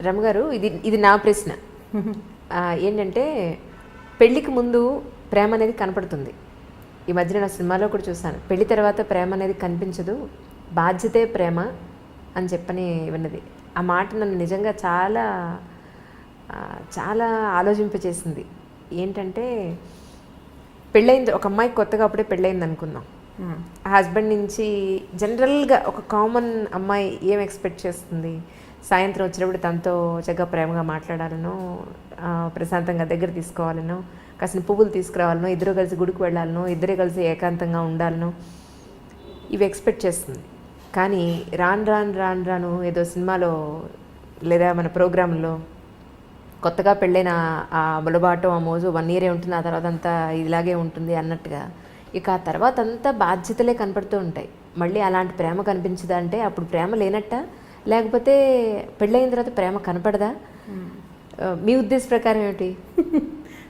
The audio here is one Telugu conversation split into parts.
రమగారు, ఇది నా ప్రశ్న. ఏంటంటే పెళ్ళికి ముందు ప్రేమ అనేది కనపడుతుంది. ఈ మధ్యన నా సినిమాలో కూడా చూసాను, పెళ్లి తర్వాత ప్రేమ అనేది కనిపించదు, బాధ్యతే ప్రేమ అని చెప్పని విన్నది. ఆ మాట నన్ను నిజంగా చాలా చాలా ఆలోచింపచేసింది. ఏంటంటే పెళ్ళయింది, ఒక అమ్మాయికి కొత్తగా అప్పుడే పెళ్ళయింది అనుకుందాం. ఆ హస్బెండ్ నుంచి జనరల్గా ఒక కామన్ అమ్మాయి ఏం ఎక్స్పెక్ట్ చేస్తుంది? సాయంత్రం వచ్చినప్పుడు తనతో చక్కగా ప్రేమగా మాట్లాడాలనో, ప్రశాంతంగా దగ్గర తీసుకోవాలనో, కాసిన పువ్వులు తీసుకురావాలనో, ఇద్దరు కలిసి గుడికి వెళ్ళాలనో, ఇద్దరే కలిసి ఏకాంతంగా ఉండాలనో, ఇవి ఎక్స్పెక్ట్ చేస్తుంది. కానీ రాను ఏదో సినిమాలో లేదా మన ప్రోగ్రాంలో కొత్తగా పెళ్ళైన ఆ బులబాటం, ఆ మోజు 1 year ఉంటుంది, ఆ తర్వాత అంతా ఇలాగే ఉంటుంది అన్నట్టుగా ఇక ఆ తర్వాత అంతా బాధ్యతలే కనపడుతూ ఉంటాయి. మళ్ళీ అలాంటి ప్రేమ కనిపించదా అంటే అప్పుడు ప్రేమ లేనట్ట, లేకపోతే పెళ్ళైన తర్వాత ప్రేమ కనపడదా? మీ ఉద్దేశ ప్రకారం ఏమిటి?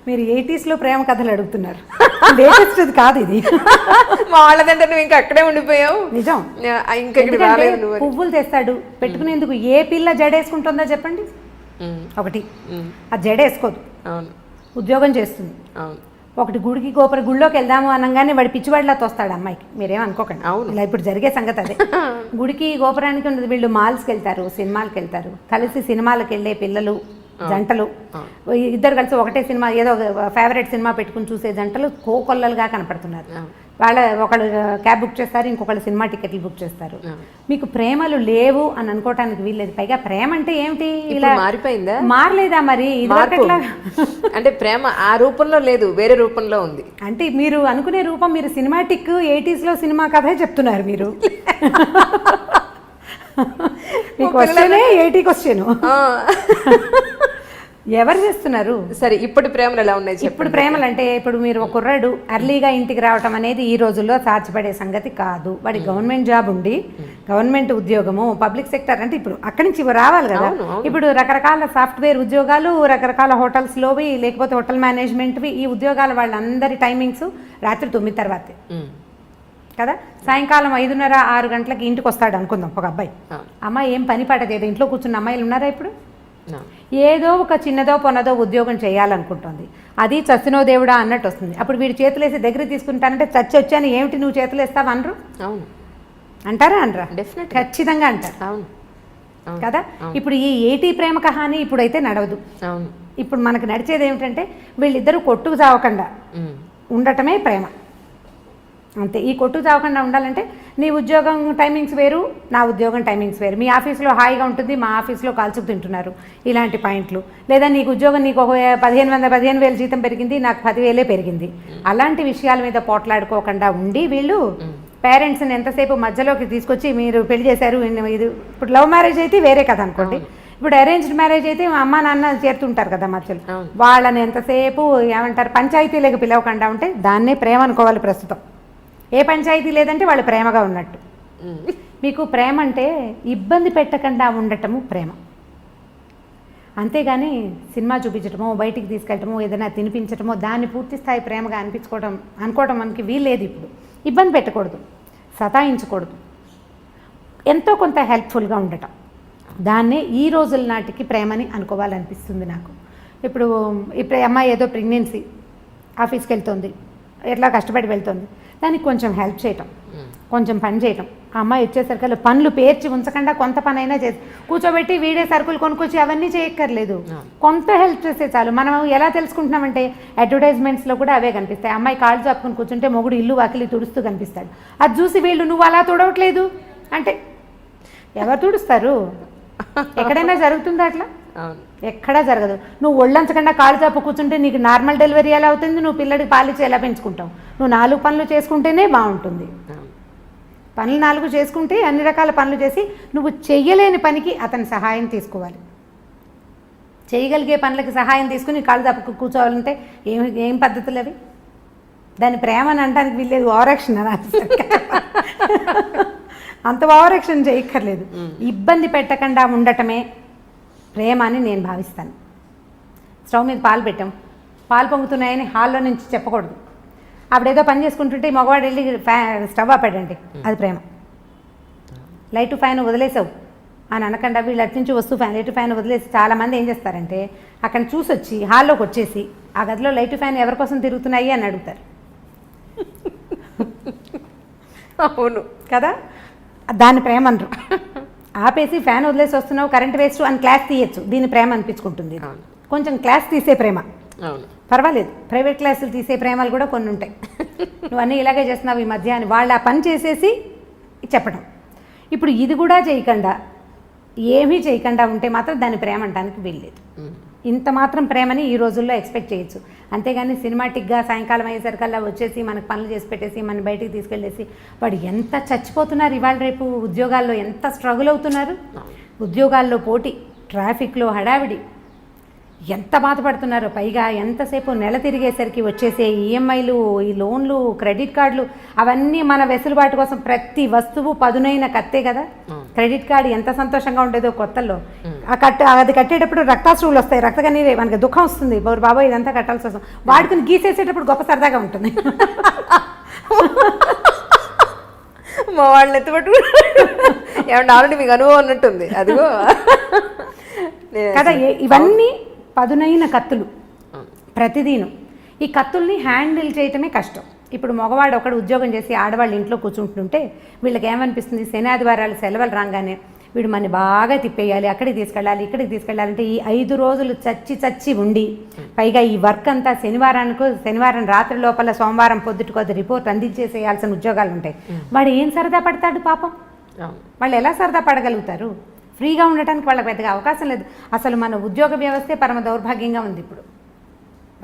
మీరు 80s ప్రేమ కథలు అడుగుతున్నారు, లేటెస్ట్ అది కాదు ఇది. మా వాళ్ళదంటే నువ్వు ఇంకా అక్కడే ఉండిపోయావు. నిజం. ఇంకా పువ్వులు తెస్తాడు పెట్టుకునేందుకు, ఏ పిల్ల జడేసుకుంటుందో చెప్పండి? ఒకటి, ఆ జడేసుకోదు, ఉద్యోగం చేస్తుంది. ఒకటి గుడిలోకి వెళ్దాము అనగానే వాడి పిచ్చివాడిలా తోస్తాడు అమ్మాయికి. మీరేం అనుకోకండి, ఇలా ఇప్పుడు జరిగే సంగతి అదే. గుడికి గోపురానికి ఉండదు, వీళ్ళు మాల్స్కి వెళ్తారు, సినిమాలకు వెళ్తారు, కలిసి సినిమాలకు వెళ్ళే పిల్లలు జంటలు, ఇద్దరు కలిసి ఒకటే సినిమా ఏదో ఫేవరెట్ సినిమా పెట్టుకుని చూసే జంటలు కోకొల్లలుగా కనపడుతున్నారు. ఒకళ్ళు క్యాబ్ బుక్ చేస్తారు, ఇంకొకళ్ళు సినిమా టికెట్లు బుక్ చేస్తారు. మీకు ప్రేమలు లేవు అని అనుకోవటానికి వీల్లేదు. పైగా ప్రేమ అంటే ఏమిటి? ఇలా మారిపోయిందా? మారలేదా మరి? అంటే ప్రేమ ఆ రూపంలో లేదు, వేరే రూపంలో ఉంది. అంటే మీరు అనుకునే రూపం, మీరు సినిమాటిక్ 80s సినిమా కథే చెప్తున్నారు మీరు. మీ క్వశ్చనే 80 క్వశ్చన్. ఎవరు చేస్తున్నారు? సరే, ఇప్పుడు ప్రేమలు ఎలా ఉన్నాయి? ఇప్పుడు ప్రేమలు అంటే, ఇప్పుడు మీరు ఒక కుర్రాడు అర్లీగా ఇంటికి రావటం అనేది ఈ రోజుల్లో సాధ్యపడే సంగతి కాదు. వాడి గవర్నమెంట్ జాబ్ ఉండి, గవర్నమెంట్ ఉద్యోగము, పబ్లిక్ సెక్టర్ అంటే ఇప్పుడు అక్కడి నుంచి రావాలి కదా. ఇప్పుడు రకరకాల సాఫ్ట్వేర్ ఉద్యోగాలు, రకరకాల హోటల్స్లోవి, లేకపోతే హోటల్ మేనేజ్మెంట్వి, ఈ ఉద్యోగాలు వాళ్ళందరి టైమింగ్స్ రాత్రి 9 తర్వాతే కదా. సాయంకాలం 5:30, 6 గంటలకి ఇంటికి వస్తాడు అనుకుందాం ఒక అబ్బాయి. అమ్మాయి ఏం పని పడలేదు, ఇంట్లో కూర్చున్న అమ్మాయిలు ఉన్నారా ఇప్పుడు? ఏదో ఒక చిన్నదో పొన్నదో ఉద్యోగం చేయాలనుకుంటుంది. అది చచ్చినో దేవుడా అన్నట్టు వస్తుంది. అప్పుడు వీడు చేతులేసి దగ్గర తీసుకుంటానంటే చచ్చి వచ్చాను ఏమిటి నువ్వు చేతులు వేస్తావు అనరు? అవును అంటారా? అనరా? డెఫినెట్, ఖచ్చితంగా అంటారు. అవును కదా. ఇప్పుడు ఈ 80 ప్రేమ కహాని ఇప్పుడైతే నడవదు. అవును. ఇప్పుడు మనకు నడిచేది ఏమిటంటే వీళ్ళిద్దరూ కొట్టుకు చావకుండా ఉండటమే ప్రేమ, అంతే. ఈ కొట్టు చావకుండా ఉండాలంటే నీ ఉద్యోగం టైమింగ్స్ వేరు, నా ఉద్యోగం టైమింగ్స్ వేరు. మీ ఆఫీస్లో హాయిగా ఉంటుంది, మా ఆఫీస్లో కాల్చుకు తింటున్నారు, ఇలాంటి పాయింట్లు. లేదా నీకు ఉద్యోగం, నీకు ఒక 15,000 జీతం పెరిగింది, నాకు 10,000 పెరిగింది, అలాంటి విషయాల మీద పోట్లాడుకోకుండా ఉండి వీళ్ళు పేరెంట్స్ని ఎంతసేపు మధ్యలోకి తీసుకొచ్చి మీరు పెళ్లి చేశారు ఇది. ఇప్పుడు లవ్ మ్యారేజ్ అయితే వేరే కదా అనుకోండి, ఇప్పుడు అరేంజ్డ్ మ్యారేజ్ అయితే అమ్మ నాన్న చేరుతుంటారు కదా మధ్యలో, వాళ్ళని ఎంతసేపు ఏమంటారు పంచాయతీలకు పిలవకుండా ఉంటే దాన్నే ప్రేమ అనుకోవాలి ప్రస్తుతం. ఏ పంచాయతీ లేదంటే వాళ్ళు ప్రేమగా ఉన్నట్టు. మీకు ప్రేమ అంటే ఇబ్బంది పెట్టకుండా ఉండటము ప్రేమ, అంతేగాని సినిమా చూపించటమో, బయటికి తీసుకెళ్ళటమో, ఏదైనా తినిపించటమో దాన్ని పూర్తి స్థాయి ప్రేమగా అనుకోవటం మనకి వీల్లేదు. ఇప్పుడు ఇబ్బంది పెట్టకూడదు, సతాయించకూడదు, ఎంతో కొంత హెల్ప్ఫుల్గా ఉండటం, దాన్నే ఈ రోజుల నాటికి ప్రేమని అనుకోవాలనిపిస్తుంది నాకు. ఇప్పుడు అమ్మాయి ఏదో ప్రెగ్నెన్సీ, ఆఫీస్కి వెళ్తుంది, ఎట్లా కష్టపడి వెళ్తుంది, దానికి కొంచెం హెల్ప్ చేయటం, కొంచెం పని చేయటం. ఆ అమ్మాయి వచ్చేసరికి పనులు పేర్చి ఉంచకుండా కొంత పని అయినా చేసి కూర్చోబెట్టి వీడే సరుకులు కొనుక్కొచ్చి అవన్నీ చేయక్కర్లేదు, కొంత హెల్ప్ చేస్తే చాలు. మనం ఎలా తెలుసుకుంటున్నామంటే అడ్వర్టైజ్మెంట్స్లో కూడా అవే కనిపిస్తాయి. అమ్మాయి కాళ్ళు చాపుకొని కూర్చుంటే మొగుడు ఇల్లు వాకిలి తుడుస్తూ కనిపిస్తాడు. అది చూసి వీళ్ళు నువ్వు అలా తుడవట్లేదు అంటే ఎవరు తుడుస్తారు? ఎక్కడైనా జరుగుతుందా అట్లా? ఎక్కడా జరగదు. నువ్వు ఒళ్ళంచకుండా కాళ్ళు చాపు కూర్చుంటే నీకు నార్మల్ డెలివరీ ఎలా అవుతుంది? నువ్వు పిల్లడికి పాలిచ్చి ఎలా పెంచుకుంటావు? నువ్వు 4 పనులు చేసుకుంటేనే బాగుంటుంది. పనులు 4 చేసుకుంటే అన్ని రకాల పనులు చేసి నువ్వు చెయ్యలేని పనికి అతని సహాయం తీసుకోవాలి. చేయగలిగే పనులకి సహాయం తీసుకుని కాళ్ళు చాపు కూర్చోవాలంటే ఏం పద్ధతులు అవి? దాని ప్రేమ అని అనడానికి వీల్లేదు, ఓవరాక్షన్ అని. అంత ఓవరాక్షన్ చేయక్కర్లేదు. ఇబ్బంది పెట్టకుండా ఉండటమే ప్రేమ అని నేను భావిస్తాను. స్టవ్ మీద పాలు పెట్టాం, పాలు పొంగుతున్నాయని హాల్లో నుంచి చెప్పకూడదు. అప్పుడేదో పని చేసుకుంటుంటే మగవాడు వెళ్ళి స్టవ్ ఆపాడండి, అది ప్రేమ. లైట్ ఫ్యాన్ వదిలేసావు, అని అనకుండా వీళ్ళు అటు నుంచి వస్తూ ఫ్యాన్ లైట్ ఫ్యాన్ వదిలేసి చాలామంది ఏం చేస్తారంటే అక్కడ చూసి వచ్చి హాల్లోకి వచ్చేసి ఆ గదిలో లైట్ ఫ్యాన్ ఎవరి కోసం తిరుగుతున్నాయి అని అడుగుతారు. అవును కదా, దాన్ని ప్రేమ అనరు. ఆపేసి ఫ్యాన్ వదిలేసి వస్తున్నావు కరెంట్ వేస్ట్ అని క్లాస్ తీయచ్చు, దీని ప్రేమ అనిపించుకుంటుంది. కొంచెం క్లాస్ తీసే ప్రేమ పర్వాలేదు, ప్రైవేట్ క్లాసులు తీసే ప్రేమలు కూడా కొన్ని ఉంటాయి. నువ్వు అన్నీ ఇలాగే చేస్తున్నావు ఈ మధ్య అని వాళ్ళు ఆ పని చేసేసి చెప్పడం. ఇప్పుడు ఇది కూడా చేయకుండా ఏమీ చేయకుండా ఉంటే మాత్రం దాని ప్రేమ అనడానికి వీల్లేదు. ఇంత మాత్రం ప్రేమని ఈ రోజుల్లో ఎక్స్పెక్ట్ చేయొచ్చు. అంతేగాని సినిమాటిక్గా సాయంకాలం అయ్యేసరికల్లా వచ్చేసి మనకు పనులు చేసి పెట్టేసి మన బయటికి తీసుకెళ్ళేసి వాడు ఎంత చచ్చిపోతున్నారు, ఇవాళ రేపు ఉద్యోగాల్లో ఎంత స్ట్రగుల్ అవుతున్నారు. ఉద్యోగాల్లో పోటీ, ట్రాఫిక్లో హడావిడి, ఎంత బాధపడుతున్నారో. పైగా ఎంతసేపు నెల తిరిగేసరికి వచ్చేసే ఈఎంఐలు, ఈ లోన్లు, క్రెడిట్ కార్డులు, అవన్నీ మన వెసులుబాటు కోసం ప్రతి వస్తువు పదునైన కత్తే కదా. క్రెడిట్ కార్డు ఎంత సంతోషంగా ఉండేదో కొత్తల్లో. అది కట్టేటప్పుడు రక్తాశ్రువులు వస్తాయి, రక్తకన్నీరే, మనకి దుఃఖం వస్తుంది. బాబాయ్ ఇదంతా కట్టాల్సి వస్తుంది. వాడుకుని గీసేసేటప్పుడు గొప్ప సరదాగా ఉంటుంది. మా వాళ్ళని ఎత్తుపట్టు ఏమన్నా ఆల్రెడీ మీకు అనుభవం అన్నట్టుంది అదిగో కదా. ఇవన్నీ పదునైన కత్తులు ప్రతిదీను. ఈ కత్తుల్ని హ్యాండిల్ చేయటమే కష్టం. ఇప్పుడు మగవాడు ఒకడు ఉద్యోగం చేసి ఆడవాళ్ళు ఇంట్లో కూర్చుంటుంటే వీళ్ళకి ఏమనిపిస్తుంది, శని ఆదివారాలు సెలవులు రాగానే వీడు మన బాగా తిప్పేయాలి, అక్కడికి తీసుకెళ్ళాలి, ఇక్కడికి తీసుకెళ్ళాలంటే ఈ 5 రోజులు చచ్చి ఉండి పైగా ఈ వర్క్ అంతా శనివారం రాత్రి లోపల సోమవారం పొద్దుటికొద్ది రిపోర్ట్ అందించేసేయాల్సిన ఉద్యోగాలు ఉంటాయి. వాడు ఏం సరదా పడతాడు పాపం. వాళ్ళు ఎలా సరదా పడగలుగుతారు? ఫ్రీగా ఉండటానికి వాళ్ళకి పెద్దగా అవకాశం లేదు. అసలు మన ఉద్యోగ వ్యవస్థే పరమ దౌర్భాగ్యంగా ఉంది. ఇప్పుడు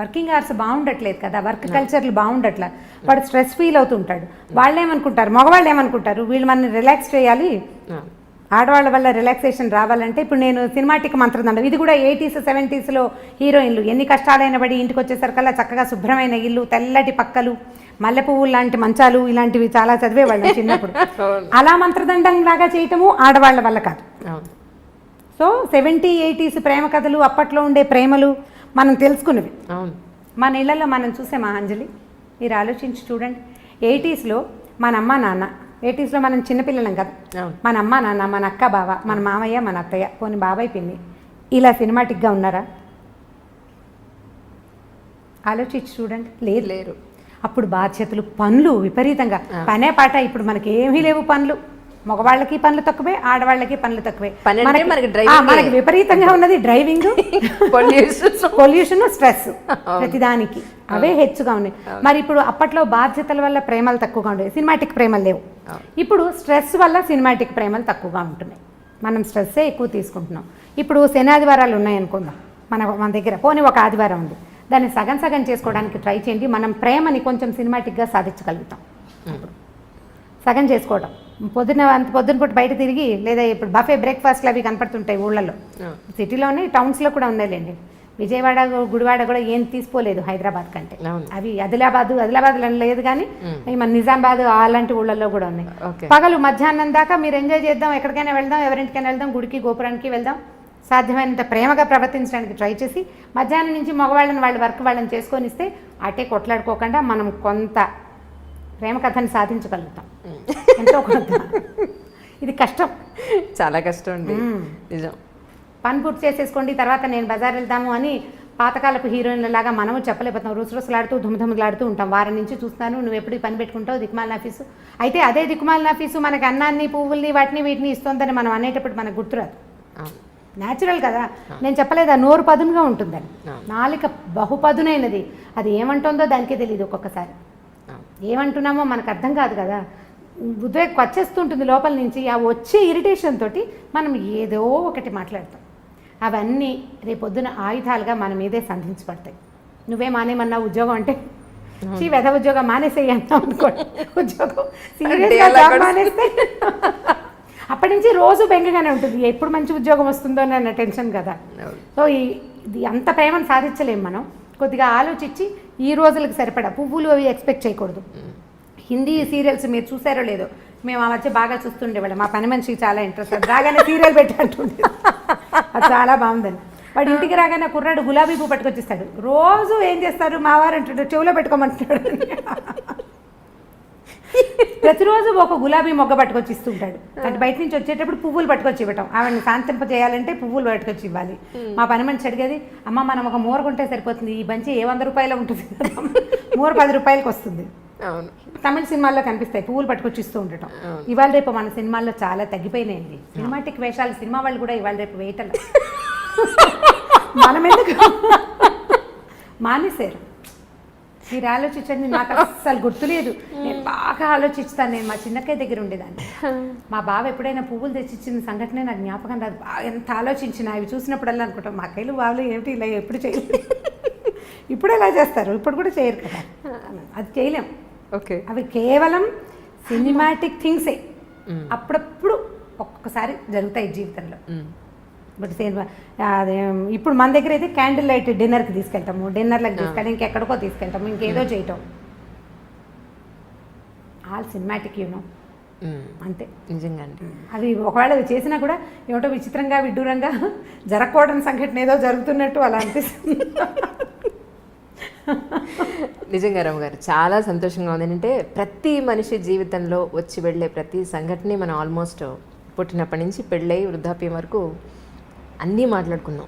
వర్కింగ్ అవర్స్ బాగుండట్లేదు కదా, వర్క్ కల్చర్లు బాగుండట్లా. వాడు స్ట్రెస్ ఫీల్ అవుతుంటాడు. వాళ్ళు ఏమనుకుంటారు, మగవాళ్ళు ఏమనుకుంటారు, వీళ్ళు మనని రిలాక్స్ చేయాలి, ఆడవాళ్ళ వల్ల రిలాక్సేషన్ రావాలంటే. ఇప్పుడు నేను సినిమాటిక్ మంత్రదండం, ఇది కూడా 80s 70sలో హీరోయిన్లు ఎన్ని కష్టాలైన పడి ఇంటికి వచ్చేసరికల్లా చక్కగా శుభ్రమైన ఇల్లు, తెల్లటి పక్కలు, మల్లె పువ్వులు లాంటి మంచాలు, ఇలాంటివి చాలా చదివేవాళ్ళం చిన్నప్పుడు. అలా మంత్రదండం లాగా చేయటము ఆడవాళ్ళ వల్ల కాదు. సో 70s 80s ప్రేమ కథలు, అప్పట్లో ఉండే ప్రేమలు మనం తెలుసుకునేవి. మన ఇళ్లలో మనం చూసే మహాంజలి, మీరు ఆలోచించి చూడండి. 80sలో మన అమ్మ నాన్న, 80sలో మనం చిన్నపిల్లలం కదా, మన అమ్మ నాన్న, మన అక్క బావ, మన మామయ్య, మన అత్తయ్య, పోనీ బాబాయ్ పిన్ని, ఇలా సినిమాటిక్గా ఉన్నారా? ఆలోచించి చూడండి. లేరు. అప్పుడు బాధ్యతలు, పనులు విపరీతంగా, పనే పాట. ఇప్పుడు మనకి ఏమీ లేవు పనులు. మగవాళ్ళకి పనులు తక్కువే, ఆడవాళ్ళకి పనులు తక్కువే. మనకి విపరీతంగా ఉన్నది డ్రైవింగ్, పొల్యూషన్, స్ట్రెస్, ప్రతిదానికి అవే హెచ్చుగా ఉన్నాయి. మరి ఇప్పుడు అప్పట్లో బాధ్యతల వల్ల ప్రేమలు తక్కువగా ఉండేవి, సినిమాటిక్ ప్రేమలు లేవు. ఇప్పుడు స్ట్రెస్ వల్ల సినిమాటిక్ ప్రేమలు తక్కువగా ఉంటున్నాయి. మనం స్ట్రెస్సే ఎక్కువ తీసుకుంటున్నాం. ఇప్పుడు శని ఆదివారాలు ఉన్నాయనుకుందాం మన దగ్గర, పోనీ ఒక ఆదివారం ఉంది, దాన్ని సగం చేసుకోవడానికి ట్రై చేయండి. మనం ప్రేమని కొంచెం సినిమాటిక్గా సాధించగలుగుతాం. సగం చేసుకోవడం, పొద్దున పూట బయట తిరిగి, లేదా ఇప్పుడు బఫే బ్రేక్ఫాస్ట్లు అవి కనపడుతుంటాయి ఊళ్ళల్లో, సిటీలోనే, టౌన్స్లో కూడా ఉన్నాయిలేండి. విజయవాడ, గుడివాడ కూడా ఏం తీసుకోలేదు హైదరాబాద్ కంటే. అవి ఆదిలాబాద్లో లేదు కానీ మన నిజామాబాద్ అలాంటి ఊళ్ళల్లో కూడా ఉన్నాయి. పగలు మధ్యాహ్నం దాకా మీరు ఎంజాయ్ చేద్దాం, ఎక్కడికైనా వెళ్దాం, ఎవరింటికైనా వెళ్దాం, గుడికి గోపురానికి వెళ్దాం, సాధ్యమైనంత ప్రేమగా ప్రవర్తించడానికి ట్రై చేసి మధ్యాహ్నం నుంచి మగవాళ్ళని వాళ్ళ వర్క్ వాళ్ళని చేసుకొని ఇస్తే అటే కొట్లాడుకోకుండా మనం కొంత ప్రేమ కథని సాధించగలుగుతాం. ఎంతో కొంత. ఇది కష్టం, చాలా కష్టం అండి, నిజం. పని పూర్తి చేసేసుకోండి, తర్వాత నేను బజార్ వెళ్దాము అని పాతకాలపు హీరోయిన్లలాగా మనము చెప్పలేకపోతాం. రుసరుసలాడుతూ ధుమధుమలాడుతూ ఉంటాం. వారం నుంచి చూస్తాను, నువ్వు ఎప్పుడు పని పెట్టుకుంటావు, దిక్కుమాలిన ఆఫీసు. అయితే అదే దిక్కుమాలిన ఆఫీసు మనకు అన్నాన్ని, పువ్వుల్ని, వీటిని ఇస్తుందని మనం అనేటప్పుడు మనకు గుర్తురాదు. న్యాచురల్ కదా, నేను చెప్పలేదా, నోరు పదునుగా ఉంటుందని. నాలిక బహుపదునైనది, అది ఏమంటుందో దానికే తెలియదు ఒక్కొక్కసారి. ఏమంటున్నామో మనకు అర్థం కాదు కదా, ఉద్వేగం వచ్చేస్తుంటుంది లోపల నుంచి. ఆ వచ్చే ఇరిటేషన్ తోటి మనం ఏదో ఒకటి మాట్లాడతాం. అవన్నీ రేపొద్దున ఆయుధాలుగా మన మీదే సంధించబడతాయి. నువ్వే మానేమన్నా ఉద్యోగం అంటే, వెధ ఉద్యోగం మానేసేయి అంటాం అనుకోండి. ఉద్యోగం సీరియస్గా జాబ్ మానేస్తే అప్పటి నుంచి రోజు బెంగగానే ఉంటుంది, ఎప్పుడు మంచి ఉద్యోగం వస్తుందో అన్న టెన్షన్ కదా. సో ఇది అంత ప్రేమను సాధించలేము మనం. కొద్దిగా ఆలోచించి ఈ రోజులకు సరిపడా పువ్వులు అవి ఎక్స్పెక్ట్ చేయకూడదు. హిందీ సీరియల్స్ మీరు చూసారో లేదో, మేము ఆ మధ్య బాగా చూస్తుండేవాళ్ళం. మా పని మనిషికి చాలా ఇంట్రెస్ట్, అది రాగానే సీరియల్ పెట్టంటుండే, అది చాలా బాగుందని. వాడు ఇంటికి రాగానే కుర్రాడు గులాబీ పువ్వు పట్టుకొచ్చిస్తాడు. రోజు ఏం చేస్తారు, మా వారు అంటాడు చెవిలో పెట్టుకోమంటున్నాడు. ప్రతిరోజు ఒక గులాబీ మొగ్గ పట్టుకొచ్చి ఇస్తుంటాడు. అంటే బయట నుంచి వచ్చేటప్పుడు పువ్వులు పట్టుకొచ్చి ఇవ్వటం, ఆవిడని శాంతింప చేయాలంటే పువ్వులు పట్టుకొచ్చి ఇవ్వాలి. మా పని మనిషి అడిగేది, అమ్మ మనం ఒక మూర కొంటే సరిపోతుంది, ఈ బంచి 100 రూపాయలు ఉంటుంది కదా, మూర 10 రూపాయలకి వస్తుంది. అవును, తమిళ సినిమాల్లో కనిపిస్తాయి పువ్వులు పట్టుకొచ్చి ఇస్తూ ఉండటం. ఇవాళ రేపు మన సినిమాల్లో చాలా తగ్గిపోయినాయండి సినిమాటిక్ వేషాలు. సినిమా వాళ్ళు కూడా ఇవాళ రేపు వేయటం మనం ఎందుకు మానేశారు. మీరు ఆలోచించండి, నాకు అస్సలు గుర్తులేదు. నేను బాగా ఆలోచిస్తాను. నేను మా చిన్నక్కయ్య దగ్గర ఉండేదాన్ని. మా బావ ఎప్పుడైనా పువ్వులు తెచ్చిచ్చిన సంఘటనే నాకు జ్ఞాపకం రాదు. బాగా ఎంత ఆలోచించిన అవి చూసినప్పుడల్లా అనుకుంటాం, మా అక్కయ్యలు బావలు ఏమిటి ఇలా ఎప్పుడు చేయలేదు. ఇప్పుడు ఎలా చేస్తారు, ఇప్పుడు కూడా చేయరు కదా, అది చేయలేం. ఓకే, అవి కేవలం సినిమాటిక్ థింగ్సే. అప్పుడప్పుడు ఒక్కొక్కసారి జరుగుతాయి జీవితంలో. బట్ అదే ఇప్పుడు మన దగ్గర అయితే క్యాండిల్ లైట్ డిన్నర్కి తీసుకెళ్తాము, డిన్నర్లకు తీసుకెళ్ళి ఇంకెక్కడికో తీసుకెళ్తాము, ఇంకేదో చేయటం. ఆల్ సినిమాటిక్ యూనో, అంతే. నిజంగా అండి. అవి ఒకవేళ అవి చేసినా కూడా ఏమిటో విచిత్రంగా విడ్డూరంగా జరగకూడని సంఘటన ఏదో జరుగుతున్నట్టు అలా అనిపిస్తుంది. నిజంగా రమ్మగారు చాలా సంతోషంగా ఉంది. ఏంటంటే ప్రతి మనిషి జీవితంలో వచ్చి వెళ్ళే ప్రతి సంఘటన మనం ఆల్మోస్ట్ పుట్టినప్పటి నుంచి పెళ్ళై వృద్ధాప్యం వరకు అన్నీ మాట్లాడుకున్నాం.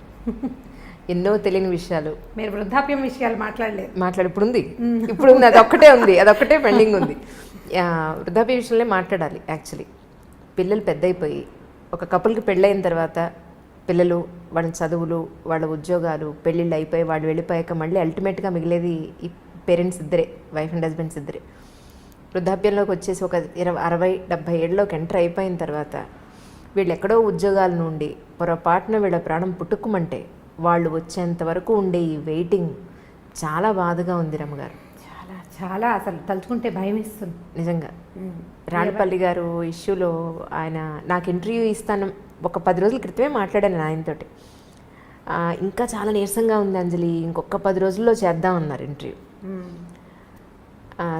ఎన్నో తెలియని విషయాలు. మీరు వృద్ధాప్యం విషయాలు మాట్లాడలేదు. ఇప్పుడు ఉంది, అదొక్కటే ఉంది, అదొక్కటే పెండింగ్ ఉంది. వృద్ధాప్య విషయంలో మాట్లాడాలి. యాక్చువల్లీ పిల్లలు పెద్ద అయిపోయి ఒక కపుల్కి పెళ్ళైన తర్వాత పిల్లలు, వాళ్ళ చదువులు, వాళ్ళ ఉద్యోగాలు, పెళ్ళిళ్ళు అయిపోయి వాళ్ళు వెళ్ళిపోయాక మళ్ళీ అల్టిమేట్గా మిగిలేది ఈ పేరెంట్స్ ఇద్దరే, వైఫ్ అండ్ హస్బెండ్స్ ఇద్దరే. వృద్ధాప్యంలోకి వచ్చేసి ఒక 60-70 ఏళ్ళలోకి ఎంటర్ అయిపోయిన తర్వాత వీళ్ళు ఎక్కడో ఉద్యోగాల నుండి పొరపాటున వీళ్ళ ప్రాణం పుట్టుకుమంటే వాళ్ళు వచ్చేంత వరకు ఉండే ఈ వెయిటింగ్ చాలా బాధగా ఉంది రమ్మగారు. చాలా చాలా అసలు తలుచుకుంటే భయం ఇస్తుంది నిజంగా. రాణపల్లి గారు ఇష్యూలో ఆయన నాకు ఇంటర్వ్యూ ఇస్తాను ఒక 10 రోజుల క్రితమే మాట్లాడాను ఆయనతోటి. ఇంకా చాలా నీరసంగా ఉంది అంజలి, ఇంకొక 10 రోజుల్లో చేద్దాం అన్నారు ఇంటర్వ్యూ.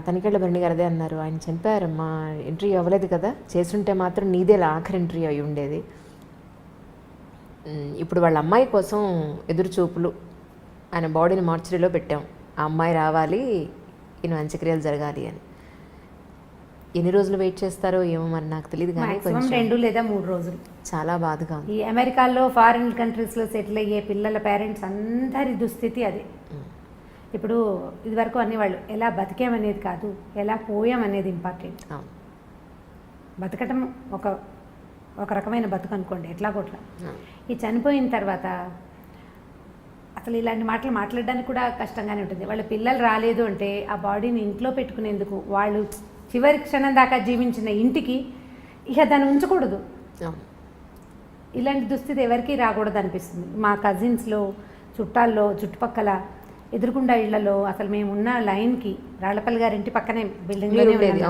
తనికెళ్ళ భరణి గారు అదే అన్నారు, ఆయన చనిపోయారమ్మా, ఇంటర్వ్యూ అవ్వలేదు కదా, చేస్తుంటే మాత్రం నీదే ఆఖరి ఇంటర్వ్యూ అయి ఉండేది. ఇప్పుడు వాళ్ళ అమ్మాయి కోసం ఎదురు చూపులు, ఆయన బాడీని మార్చరీలో పెట్టాం, ఆ అమ్మాయి రావాలి, ఈయన అంత్యక్రియలు జరగాలి అని. ఎన్ని రోజులు వెయిట్ చేస్తారో ఏమో మరి నాకు తెలియదు, కానీ 2 లేదా 3 రోజులు. చాలా బాధగా ఉంది. ఈ అమెరికాలో ఫారిన్ కంట్రీస్లో సెటిల్ అయ్యే పిల్లల పేరెంట్స్ అందరి దుస్థితి అదే. ఇప్పుడు ఇదివరకు అనేవాళ్ళు ఎలా బతికేమనేది కాదు, ఎలా పోయామనేది ఇంపార్టెంట్. బతకటం ఒక రకమైన బతుకు అనుకోండి, ఎట్లా కొట్లా. ఈ చనిపోయిన తర్వాత అసలు ఇలాంటి మాటలు మాట్లాడడానికి కూడా కష్టంగానే ఉంటుంది. వాళ్ళ పిల్లలు రాలేదు అంటే ఆ బాడీని ఇంట్లో పెట్టుకునేందుకు, వాళ్ళు చివరి క్షణం దాకా జీవించిన ఇంటికి ఇక దాన్ని ఉంచకూడదు. ఇలాంటి దుస్థితి ఎవరికీ రాకూడదు అనిపిస్తుంది. మా కజిన్స్లో, చుట్టాల్లో, చుట్టుపక్కల ఎదురుకుండా ఇళ్లలో అసలు మేము ఉన్న లైన్కి, రాళ్లపల్లి గారి ఇంటి పక్కనే బిల్డింగ్లోనే ఉండేది.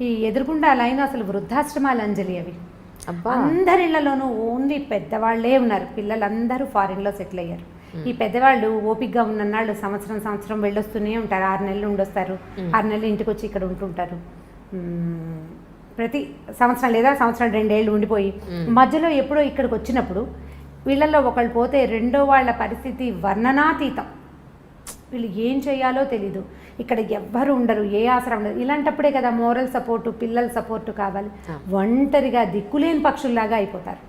ఈ ఎదురుకుండా లైన్ అసలు వృద్ధాశ్రమాలు అంజలి. అవి అందరి ఇళ్లలోనూ ఓన్లీ పెద్దవాళ్లే ఉన్నారు. పిల్లలందరూ ఫారిన్లో సెటిల్ అయ్యారు. ఈ పెద్దవాళ్ళు ఓపికగా ఉన్నన్నాళ్ళు సంవత్సరం వెళ్ళొస్తూనే ఉంటారు. 6 నెలలు ఉండొస్తారు, 6 నెలలు ఇంటికి వచ్చి ఇక్కడ ఉంటుంటారు. ప్రతి సంవత్సరం లేదా సంవత్సరం 2 ఏళ్ళు ఉండిపోయి మధ్యలో ఎప్పుడో ఇక్కడికి వచ్చినప్పుడు వీళ్ళల్లో ఒకళ్ళు పోతే రెండో వాళ్ళ పరిస్థితి వర్ణనాతీతం. వీళ్ళు ఏం చేయాలో తెలీదు, ఇక్కడ ఎవ్వరు ఉండరు, ఏ ఆసరా ఉండదు. ఇలాంటప్పుడే కదా మోరల్ సపోర్టు, పిల్లల సపోర్టు కావాలి. ఒంటరిగా దిక్కులేని పక్షుల్లాగా అయిపోతారు.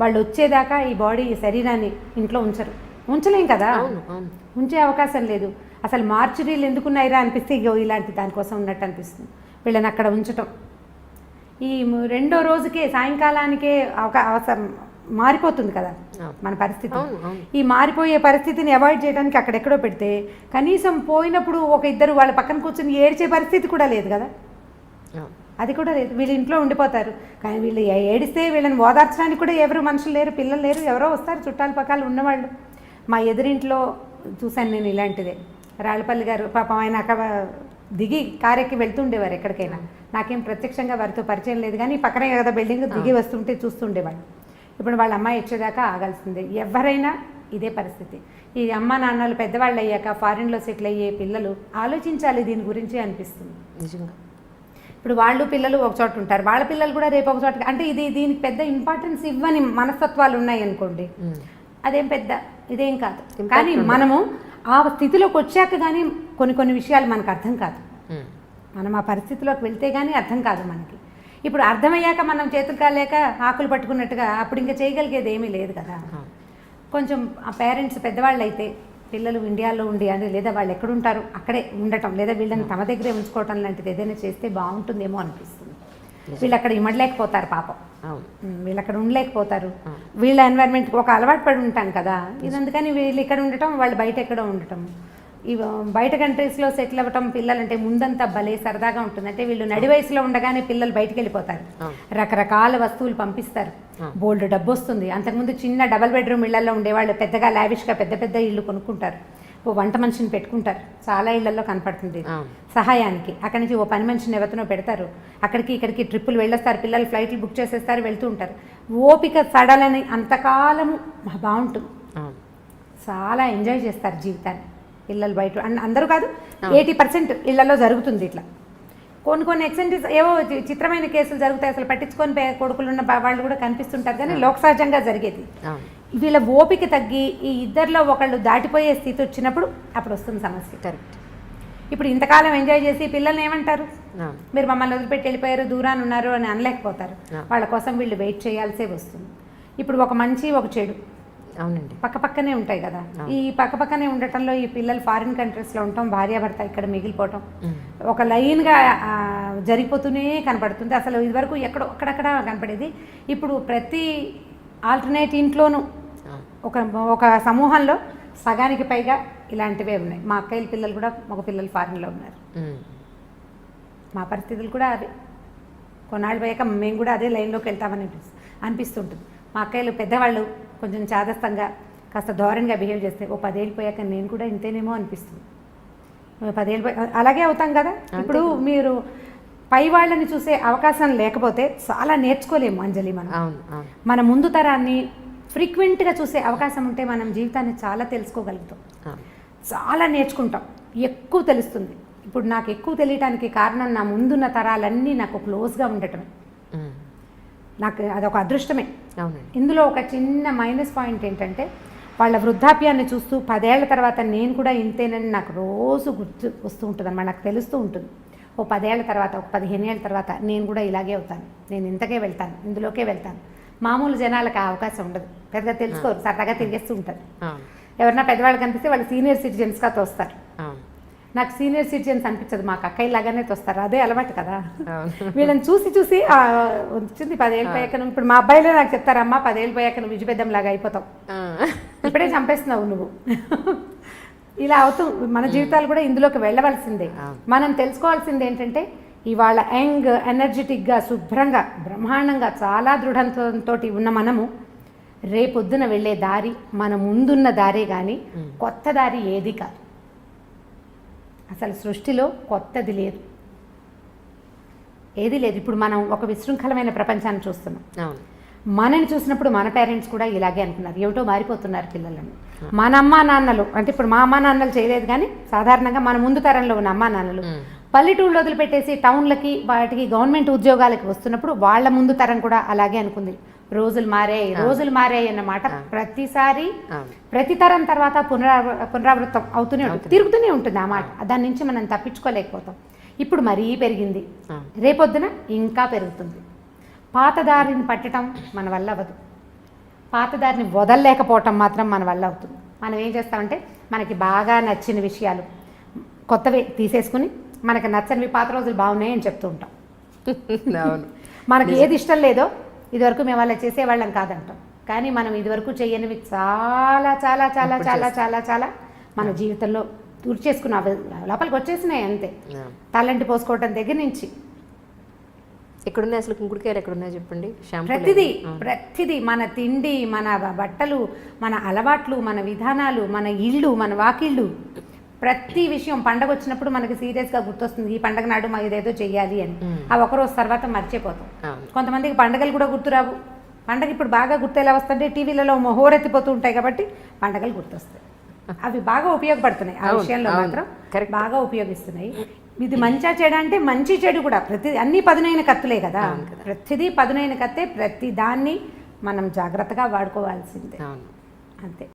వాళ్ళు వచ్చేదాకా ఈ బాడీ, ఈ శరీరాన్ని ఇంట్లో ఉంచలేం కదా, ఉంచే అవకాశం లేదు. అసలు మార్చురీలు ఎందుకున్నాయిరా అనిపిస్తే ఇలాంటి దానికోసం ఉన్నట్టు అనిపిస్తుంది. వీళ్ళని అక్కడ ఉంచటం, ఈ 2వ రోజుకే సాయంకాలానికే అవసరం మారిపోతుంది కదా మన పరిస్థితి. ఈ మారిపోయే పరిస్థితిని అవాయిడ్ చేయడానికి అక్కడెక్కడో పెడితే కనీసం పోయినప్పుడు ఒక ఇద్దరు వాళ్ళ పక్కన కూర్చొని ఏడ్చే పరిస్థితి కూడా లేదు కదా, అది కూడా లేదు. వీళ్ళు ఇంట్లో ఉండిపోతారు. కానీ వీళ్ళు ఏడిస్తే వీళ్ళని ఓదార్చడానికి కూడా ఎవరు మనుషులు లేరు, పిల్లలు లేరు, ఎవరో వస్తారు చుట్టాల పక్కలు ఉన్నవాళ్ళు. మా ఎదురింట్లో చూశాను నేను ఇలాంటిదే. రాళ్లపల్లి గారు పాపం ఆయన అక్కడ దిగి కారెక్కి వెళ్తుండేవారు ఎక్కడికైనా. నాకేం ప్రత్యక్షంగా వారితో పరిచయం లేదు, కానీ పక్కనే కదా బిల్డింగ్, దిగి వస్తుంటే చూస్తుండేవాళ్ళు. ఇప్పుడు వాళ్ళ అమ్మాయి వచ్చేదాకా ఆగాల్సిందే. ఎవరైనా ఇదే పరిస్థితి. ఈ అమ్మ నాన్నలు పెద్దవాళ్ళు అయ్యాక ఫారిన్లో సెటిల్ అయ్యే పిల్లలు ఆలోచించాలి దీని గురించి అనిపిస్తుంది నిజంగా. ఇప్పుడు వాళ్ళు పిల్లలు ఒక చోట ఉంటారు, వాళ్ళ పిల్లలు కూడా రేపు ఒక చోట. అంటే దీనికి పెద్ద ఇంపార్టెన్స్ ఇవ్వని మనస్తత్వాలు ఉన్నాయి అనుకోండి, అదేం పెద్ద ఇదేం కాదు. కానీ మనము ఆ స్థితిలోకి వచ్చాక కానీ కొన్ని విషయాలు మనకు అర్థం కాదు. మనం ఆ పరిస్థితిలోకి వెళ్తే కానీ అర్థం కాదు మనకి. ఇప్పుడు అర్థమయ్యాక మనం చేతులు కాలేక ఆకులు పట్టుకున్నట్టుగా అప్పుడు ఇంకా చేయగలిగేది ఏమీ లేదు కదా. కొంచెం ఆ పేరెంట్స్ పెద్దవాళ్ళు అయితే పిల్లలు ఇండియాలో ఉండి అని లేదా వాళ్ళు ఎక్కడుంటారు అక్కడే ఉండటం లేదా వీళ్ళని తమ దగ్గరే ఉంచుకోవటం లాంటిది ఏదైనా చేస్తే బాగుంటుందేమో అనిపిస్తుంది. వీళ్ళు అక్కడ ఇమ్మడలేకపోతారు పాపం, వీళ్ళు అక్కడ ఉండలేకపోతారు. వీళ్ళ ఎన్వైర్న్మెంట్కి ఒక అలవాటు పడి ఉంటాం కదా ఇది, అందుకని వీళ్ళు ఇక్కడ ఉండటం వాళ్ళు బయట ఎక్కడో ఉండటం. ఇవి బయట కంట్రీస్లో సెటిల్ అవ్వటం పిల్లలంటే ముందంతా భలే సరదాగా ఉంటుంది. అంటే వీళ్ళు నడి వయసులో ఉండగానే పిల్లలు బయటికి వెళ్ళిపోతారు, రకరకాల వస్తువులు పంపిస్తారు, బోల్డ్ డబ్బు వస్తుంది. అంతకుముందు చిన్న డబల్ బెడ్రూమ్ ఇళ్లలో ఉండేవాళ్ళు పెద్దగా లావిష్గా పెద్ద పెద్ద ఇళ్ళు కొనుక్కుంటారు, ఓ వంట మనిషిని పెట్టుకుంటారు, చాలా ఇళ్లలో కనపడుతుంది సహాయానికి. అక్కడి నుంచి ఓ పని మనిషిని ఎవరినో పెడతారు, అక్కడికి ఇక్కడికి ట్రిప్పులు వెళ్ళొస్తారు, పిల్లలు ఫ్లైట్లు బుక్ చేసేస్తారు, వెళ్తూ ఉంటారు. ఓపిక సడలని అంతకాలము బాగుంటుంది, చాలా ఎంజాయ్ చేస్తారు జీవితాన్ని పిల్లలు. బయట అందరూ కాదు, 80% ఇళ్లలో జరుగుతుంది ఇట్లా. కొన్ని ఎక్సెంటిస్ ఏవో చిత్రమైన కేసులు జరుగుతాయి, అసలు పట్టించుకొని కొడుకులున్న వాళ్ళు కూడా కనిపిస్తుంటారు, కానీ లోక సహజంగా జరిగేది. వీళ్ళ ఓపిక తగ్గి ఈ ఇద్దరిలో ఒకళ్ళు దాటిపోయే స్థితి వచ్చినప్పుడు అప్పుడు వస్తుంది సమస్య. కరెక్ట్. ఇప్పుడు ఇంతకాలం ఎంజాయ్ చేసి పిల్లల్ని ఏమంటారు, మీరు మమ్మల్ని వదిలిపెట్టి వెళ్ళిపోయారు, దూరాన్ని ఉన్నారు అని అనలేకపోతారు. వాళ్ళ కోసం వీళ్ళు వెయిట్ చేయాల్సే వస్తుంది. ఇప్పుడు ఒక మంచి ఒక చెడు అవునండి పక్కపక్కనే ఉంటాయి కదా. ఈ పక్కపక్కనే ఉండటంలో ఈ పిల్లలు ఫారిన్ కంట్రీస్లో ఉండటం, భార్యాభర్త ఇక్కడ మిగిలిపోవటం ఒక లైన్గా జరిగిపోతూనే కనపడుతుంది. అసలు ఇదివరకు ఎక్కడో అక్కడక్కడ కనపడేది, ఇప్పుడు ప్రతి ఆల్టర్నేట్ ఇంట్లోనూ ఒక సమూహంలో సగానికి పైగా ఇలాంటివే ఉన్నాయి. మా అక్కయ్యల పిల్లలు కూడా మగ పిల్లలు ఫారిన్లో ఉన్నారు. మా పరిస్థితులు కూడా అదే, కొన్నాళ్ళు పోయాక మేము కూడా అదే లైన్లోకి వెళ్తామని అనిపిస్తుంటుంది. మా అక్కయ్యలు పెద్దవాళ్ళు కొంచెం చాదస్తంగా కాస్త ధోరణిగా బిహేవ్ చేస్తే ఓ 10 ఏళ్ళు పోయాక నేను కూడా ఇంతేనేమో అనిపిస్తుంది. 10 ఏళ్ళు అలాగే అవుతాం కదా. ఇప్పుడు మీరు పై వాళ్ళని చూసే అవకాశం లేకపోతే చాలా నేర్చుకోలేము అంజలి. మన ముందు తరాన్ని ఫ్రీక్వెంట్గా చూసే అవకాశం ఉంటే మనం జీవితాన్ని చాలా తెలుసుకోగలుగుతాం, చాలా నేర్చుకుంటాం, ఎక్కువ తెలుస్తుంది. ఇప్పుడు నాకు ఎక్కువ తెలియటానికి కారణం నా ముందున్న తరాలన్నీ నాకు క్లోజ్గా ఉండటమే. నాకు అదొక అదృష్టమే. ఇందులో ఒక చిన్న మైనస్ పాయింట్ ఏంటంటే వాళ్ళ వృద్ధాప్యాన్ని చూస్తూ 10 ఏళ్ల తర్వాత నేను కూడా ఇంతేనని నాకు రోజు గుర్తు వస్తూ ఉంటుంది అన్నమాట. నాకు తెలుస్తూ ఉంటుంది, ఓ 10 ఏళ్ల తర్వాత, ఒక 15 ఏళ్ళ తర్వాత నేను కూడా ఇలాగే అవుతాను, నేను ఇంతకే వెళ్తాను, ఇందులోకే వెళ్తాను. మామూలు జనాలకు ఆ అవకాశం ఉండదు, పెద్దగా తెలుసుకోరు, సరదాగా తిరిగేస్తూ ఉంటారు. ఎవరన్నా పెద్దవాళ్ళు కనిపిస్తే వాళ్ళు సీనియర్ సిటిజన్స్గా తోస్తారు. నాకు సీనియర్ సిటిజన్స్ అనిపించదు, మాకు అక్కయ్యలాగానే తోస్తారు, అదే అలవాటు కదా. వీళ్ళని చూసి చూసి వచ్చింది 10 ఏళ్ళు పోయాక. ఇప్పుడు మా అబ్బాయిలే నాకు చెప్తారమ్మా 10 ఏళ్ళు పోయాక నువ్వు విజయపెద్దంలాగా అయిపోతావు, ఇప్పుడే చంపేస్తున్నావు నువ్వు. ఇలా అవుతూ మన జీవితాలు కూడా ఇందులోకి వెళ్ళవలసిందే. మనం తెలుసుకోవాల్సింది ఏంటంటే ఇవాళ యంగ్ ఎనర్జెటిక్గా శుభ్రంగా బ్రహ్మాండంగా చాలా దృఢంతో ఉన్న మనము రేపొద్దున వెళ్ళే దారి మన ముందున్న దారే కానీ కొత్త దారి ఏది కాదు. అసలు సృష్టిలో కొత్తది లేదు, ఏది లేదు. ఇప్పుడు మనం ఒక విశృంఖలమైన ప్రపంచాన్ని చూస్తున్నాం. మనని చూసినప్పుడు మన పేరెంట్స్ కూడా ఇలాగే అనుకున్నారు, ఏమిటో మారిపోతున్నారు పిల్లలని. మన అమ్మా నాన్నలు అంటే ఇప్పుడు మా అమ్మా నాన్నలు చేయలేదు, కానీ సాధారణంగా మన ముందు తరంలో ఉన్న అమ్మా నాన్నలు పల్లెటూళ్ళు వదిలిపెట్టేసి టౌన్లకి వాటికి గవర్నమెంట్ ఉద్యోగాలకి వస్తున్నప్పుడు వాళ్ళ ముందు తరం కూడా అలాగే అనుకుంది. రోజులు మారాయి అన్నమాట ప్రతిసారి ప్రతి తరం తర్వాత పునరావృతం అవుతూనే ఉంటుంది, తిరుగుతూనే ఉంటుంది ఆ మాట. దాని నుంచి మనం తప్పించుకోలేకపోతాం. ఇప్పుడు మరీ పెరిగింది, రేపొద్దున ఇంకా పెరుగుతుంది. పాతదారిని పట్టడం మన వల్ల అవ్వదు, పాతదారిని వదలలేకపోవటం మాత్రం మన వల్ల అవుతుంది. మనం ఏం చేస్తామంటే మనకి బాగా నచ్చిన విషయాలు కొత్తవి తీసేసుకుని మనకు నచ్చనివి పాత రోజులు బాగున్నాయి అని చెప్తూ ఉంటాం. మనకి ఏది ఇష్టం లేదో ఇదివరకు మేము అలా చేసేవాళ్ళం కాదంటాం, కానీ మనం ఇదివరకు చేయనివి చాలా చాలా చాలా చాలా చాలా చాలా మన జీవితంలో గుర్తు చేసుకున్న లోపలికి వచ్చేసినాయి అంతే. తలంటి పోసుకోవటం దగ్గర నుంచి ఎక్కడున్నాయి అసలు కుంకుడుకాయలు ఎక్కడున్నాయి చెప్పండి. ప్రతిదీ మన తిండి, మన బట్టలు, మన అలవాట్లు, మన విధానాలు, మన ఇళ్ళు, మన వాకిళ్ళు, ప్రతి విషయం పండగ వచ్చినప్పుడు మనకి సీరియస్గా గుర్తొస్తుంది, ఈ పండగ నాడు మా ఇదేదో చెయ్యాలి అని. ఆ ఒకరోజు తర్వాత మర్చిపోతాం. కొంతమందికి పండగలు కూడా గుర్తురావు. పండగ ఇప్పుడు బాగా గుర్తు ఎలా వస్తుంటే టీవీలలో హోరెత్తిపోతూ ఉంటాయి కాబట్టి పండగలు గుర్తొస్తాయి. అవి బాగా ఉపయోగపడుతున్నాయి, ఆ విషయంలో మాత్రం బాగా ఉపయోగిస్తున్నాయి. ఇది మంచిగా చెడు అంటే మంచి చెడు కూడా అన్ని పదునైన కత్తులే కదా, ప్రతిదీ పదునైన కత్తే. ప్రతి దాన్ని మనం జాగ్రత్తగా వాడుకోవాల్సిందే అంతే.